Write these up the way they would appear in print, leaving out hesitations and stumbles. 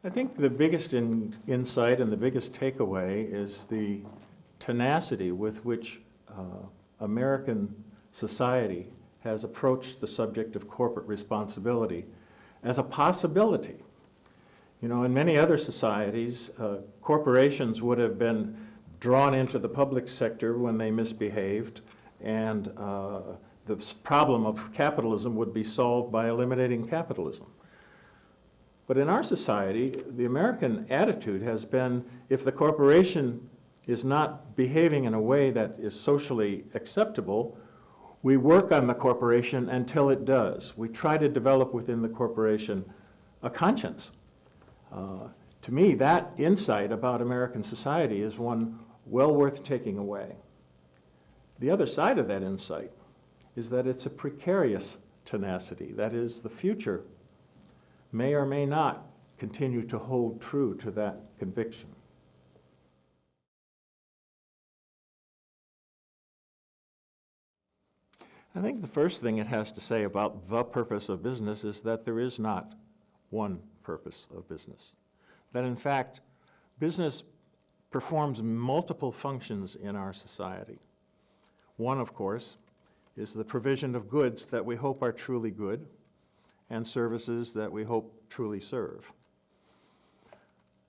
I think the biggest insight and the biggest takeaway is the tenacity with which American society has approached the subject of corporate responsibility as a possibility. You know, in many other societies, corporations would have been drawn into the public sector when they misbehaved, and the problem of capitalism would be solved by eliminating capitalism. But in our society, the American attitude has been, if the corporation is not behaving in a way that is socially acceptable, we work on the corporation until it does. We try to develop within the corporation a conscience. To me, that insight about American society is one well worth taking away. The other side of that insight is that it's a precarious tenacity. That is, the future may or may not continue to hold true to that conviction. I think the first thing it has to say about the purpose of business is that there is not one purpose of business. That in fact, business performs multiple functions in our society. One, of course, is the provision of goods that we hope are truly good and services that we hope truly serve.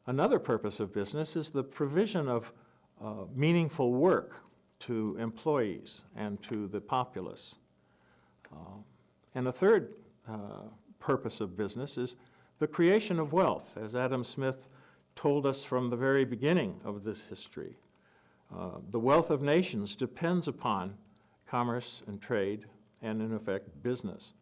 Another purpose of business is the provision of meaningful work to employees and to the populace. And a third purpose of business is the creation of wealth, as Adam Smith told us from the very beginning of this history. The wealth of nations depends upon commerce and trade and, in effect, business.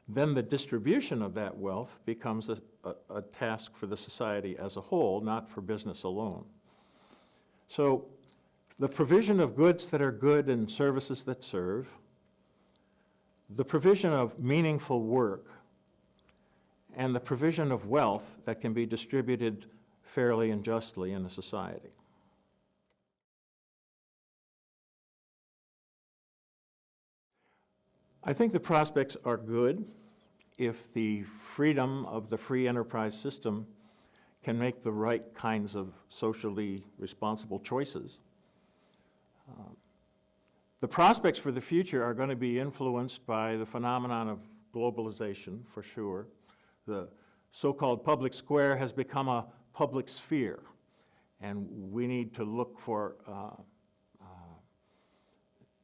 Then the distribution of that wealth becomes a task for the society as a whole, not for business alone. So the provision of goods that are good and services that serve, the provision of meaningful work, and the provision of wealth that can be distributed fairly and justly in a society. I think the prospects are good if the freedom of the free enterprise system can make the right kinds of socially responsible choices. The prospects for the future are going to be influenced by the phenomenon of globalization, for sure. The so-called public square has become a public sphere, and we need to look for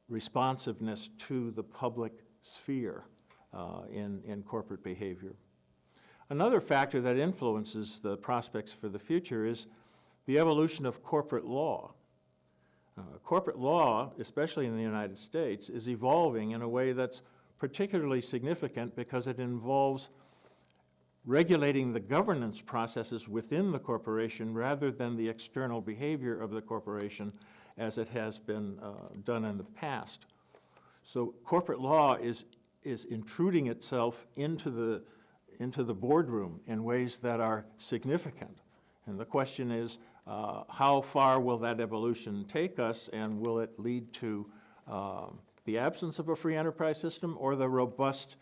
responsiveness to the public sphere in corporate behavior. Another factor that influences the prospects for the future is the evolution of corporate law. Corporate law, especially in the United States, is evolving in a way that's particularly significant because it involves regulating the governance processes within the corporation rather than the external behavior of the corporation as it has been done in the past. So corporate law is intruding itself into the boardroom in ways that are significant. And the question is, how far will that evolution take us, and will it lead to the absence of a free enterprise system or the robust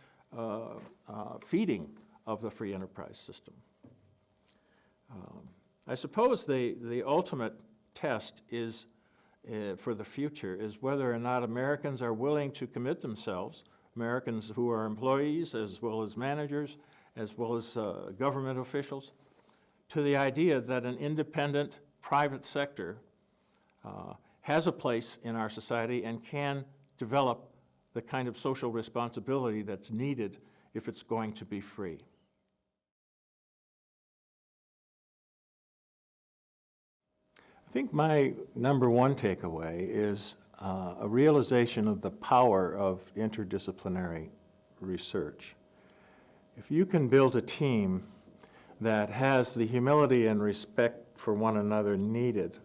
feeding of the free enterprise system? I suppose the ultimate test is for the future is whether or not Americans are willing to commit themselves, Americans who are employees as well as managers, as well as government officials, to the idea that an independent private sector has a place in our society and can develop the kind of social responsibility that's needed if it's going to be free. I think my number one takeaway is a realization of the power of interdisciplinary research. If you can build a team that has the humility and respect for one another needed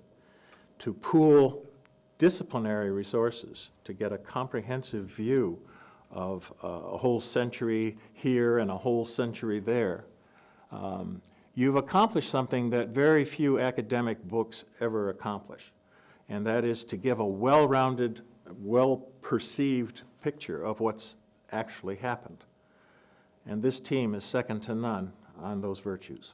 to pool disciplinary resources to get a comprehensive view of a whole century here and a whole century there, you've accomplished something that very few academic books ever accomplish, and that is to give a well-rounded, well-perceived picture of what's actually happened. And this team is second to none on those virtues.